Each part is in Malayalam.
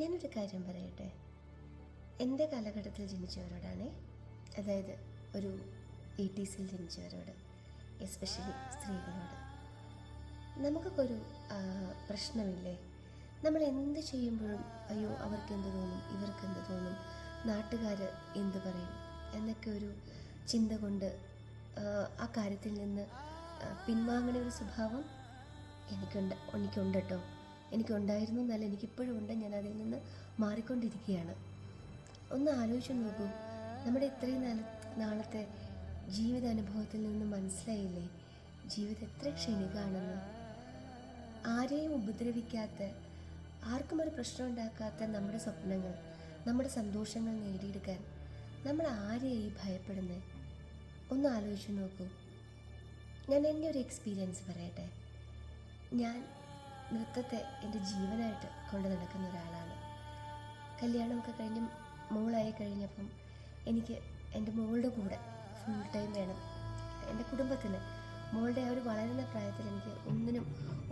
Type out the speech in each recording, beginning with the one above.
ഞാനൊരു കാര്യം പറയട്ടെ. എൻ്റെ കാലഘട്ടത്തിൽ ജനിച്ചവരോടാണേ, അതായത് ഒരു 80s ജനിച്ചവരോട്, എസ്പെഷ്യലി സ്ത്രീകളോട്. നമുക്കൊക്കെ ഒരു പ്രശ്നമില്ലേ? നമ്മൾ എന്ത് ചെയ്യുമ്പോഴും അയ്യോ അവർക്ക് എന്ത് തോന്നും, ഇവർക്ക് എന്ത് തോന്നും, നാട്ടുകാർ എന്ത് പറയും എന്നൊക്കെ ഒരു ചിന്ത കൊണ്ട് ആ കാര്യത്തിൽ നിന്ന് പിൻവാങ്ങണ ഒരു സ്വഭാവം എനിക്കുണ്ട് കേട്ടോ. എനിക്കുണ്ടായിരുന്നു എന്നല്ല, എനിക്കിപ്പോഴും ഉണ്ട്. ഞാൻ അതിൽ നിന്ന് മാറിക്കൊണ്ടിരിക്കുകയാണ്. ഒന്ന് ആലോചിച്ച് നോക്കൂ, നമ്മുടെ ഇത്രയും നാളത്തെ ജീവിതാനുഭവത്തിൽ നിന്ന് മനസ്സിലായില്ലേ ജീവിതം എത്ര ക്ഷണികമാണെന്ന്. ആരെയും ഉപദ്രവിക്കാത്ത, ആർക്കും ഒരു പ്രശ്നം ഉണ്ടാക്കാത്ത നമ്മുടെ സ്വപ്നങ്ങൾ, നമ്മുടെ സന്തോഷങ്ങൾ നേടിയെടുക്കാൻ നമ്മൾ ആരെയായി ഭയപ്പെടുന്നത്? ഒന്ന് ആലോചിച്ച് നോക്കൂ. ഞാൻ എൻ്റെ ഒരു എക്സ്പീരിയൻസ് പറയട്ടെ. ഞാൻ നൃത്തത്തെ എൻ്റെ ജീവനായിട്ട് കൊണ്ടു നടക്കുന്ന ഒരാളാണ്. കല്യാണമൊക്കെ കഴിഞ്ഞ് മോളായി കഴിഞ്ഞപ്പം എനിക്ക് എൻ്റെ മോളുടെ കൂടെ ഫുൾ ടൈം വേണം. എൻ്റെ കുടുംബത്തിന് മോളുടെ ആ ഒരു വളരുന്ന പ്രായത്തിൽ എനിക്ക്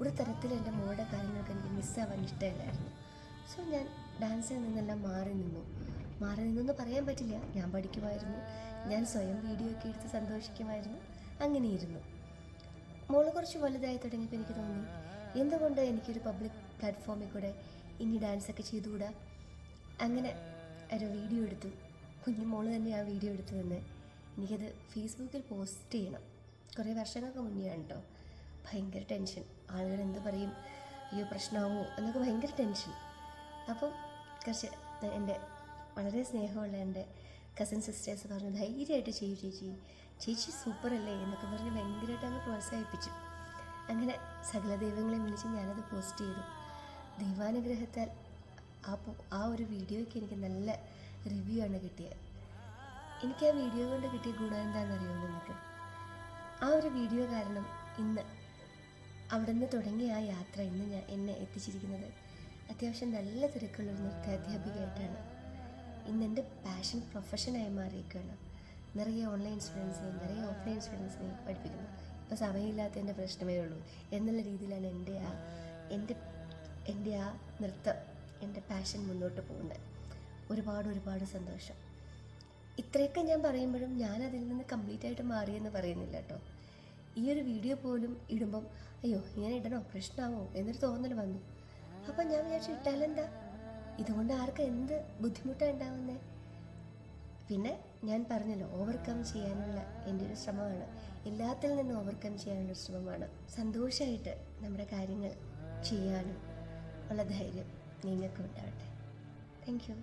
ഒരു തരത്തിലും എൻ്റെ മോളുടെ കാര്യങ്ങളൊക്കെ എനിക്ക് മിസ്സാവാൻ ഇഷ്ടമില്ലായിരുന്നു. സോ ഞാൻ ഡാൻസിൽ നിന്നെല്ലാം മാറി നിന്നെന്ന് പറയാൻ പറ്റില്ല. ഞാൻ പഠിക്കുമായിരുന്നു, ഞാൻ സ്വയം വീഡിയോ ഒക്കെ എടുത്ത് സന്തോഷിക്കുമായിരുന്നു, അങ്ങനെയിരുന്നു. മോള് കുറച്ച് വലുതായി തുടങ്ങിയപ്പോൾ എനിക്ക് തോന്നി, എന്തുകൊണ്ട് എനിക്കൊരു പബ്ലിക് പ്ലാറ്റ്ഫോമിൽ കൂടെ ഇനി ഡാൻസൊക്കെ ചെയ്തുകൂടാ. അങ്ങനെ ഒരു വീഡിയോ എടുത്തു. കുഞ്ഞു മോള് തന്നെ ആ വീഡിയോ എടുത്തു തന്നെ എനിക്കത് ഫേസ്ബുക്കിൽ പോസ്റ്റ് ചെയ്യണം. കുറേ വർഷങ്ങൾക്ക് മുന്നെയാണ് കേട്ടോ. ഭയങ്കര ടെൻഷൻ, ആളുകൾ എന്ത് പറയും, അയ്യോ പ്രശ്നമാവോ എന്നൊക്കെ ഭയങ്കര ടെൻഷൻ. അപ്പം കുറച്ച് എൻ്റെ വളരെ സ്നേഹമുള്ള എൻ്റെ കസിൻ സിസ്റ്റേഴ്സ് പറഞ്ഞു, ധൈര്യമായിട്ട് ചെയ്യൂ ചേച്ചി സൂപ്പറല്ലേ എന്നൊക്കെ പറഞ്ഞ് ഭയങ്കരമായിട്ട് അങ്ങ് പ്രോത്സാഹിപ്പിച്ചു. അങ്ങനെ സകല ദൈവങ്ങളെയും വിളിച്ച് ഞാനത് പോസ്റ്റ് ചെയ്തു. ദൈവാനുഗ്രഹത്താൽ ആ ഒരു വീഡിയോയ്ക്ക് എനിക്ക് നല്ല റിവ്യൂ ആണ് കിട്ടിയത്. എനിക്ക് ആ വീഡിയോ കൊണ്ട് കിട്ടിയ ഗുണം എന്താണെന്നറിയോ നിങ്ങൾക്ക്? ആ ഒരു വീഡിയോ കാരണം ഇന്ന് അവിടെ നിന്ന് തുടങ്ങിയ ആ യാത്ര ഇന്ന് എന്നെ എത്തിച്ചിരിക്കുന്നത് അത്യാവശ്യം നല്ല തിരക്കുള്ളൊരു നൃത്താധ്യാപികയായിട്ടാണ്. ഇന്ന് എൻ്റെ പാഷൻ പ്രൊഫഷനായി മാറിയിരിക്കുകയാണ്. നിറയെ ഓൺലൈൻ സ്റ്റുഡൻസിനെയും നിറയെ ഓഫ്ലൈൻ സ്റ്റുഡൻസിനെയും പഠിപ്പിക്കുന്നു. ഇപ്പോൾ സമയമില്ലാത്തതിൻ്റെ പ്രശ്നമേ ഉള്ളൂ എന്നുള്ള രീതിയിലാണ് എൻ്റെ ആ നൃത്തം, എൻ്റെ പാഷൻ മുന്നോട്ട് പോകുന്നത്. ഒരുപാട് സന്തോഷം. ഇത്രയൊക്കെ ഞാൻ പറയുമ്പോഴും ഞാൻ അതിൽ നിന്ന് കംപ്ലീറ്റ് ആയിട്ട് മാറിയെന്ന് പറയുന്നില്ല കേട്ടോ. ഈ ഒരു വീഡിയോ പോലും ഇടുമ്പം അയ്യോ ഇങ്ങനെ ഇടണോ, പ്രശ്നമാവോ എന്നൊരു തോന്നൽ വന്നു. അപ്പം ഞാൻ വിചാരിച്ചു ഇട്ടാലെന്താ, ഇതുകൊണ്ട് ആർക്കും എന്ത് ബുദ്ധിമുട്ടാണ് ഉണ്ടാവുന്നത്? പിന്നെ ഞാൻ പറഞ്ഞല്ലോ, ഓവർകം ചെയ്യാനുള്ള എൻ്റെ ഒരു ശ്രമമാണ്, എല്ലാത്തിൽ നിന്നും ഓവർകം ചെയ്യാനുള്ള ശ്രമമാണ്. സന്തോഷമായിട്ട് നമ്മുടെ കാര്യങ്ങൾ ചെയ്യാനും ഉള്ള ധൈര്യം നിങ്ങൾക്കും ഉണ്ടാവട്ടെ. Thank you.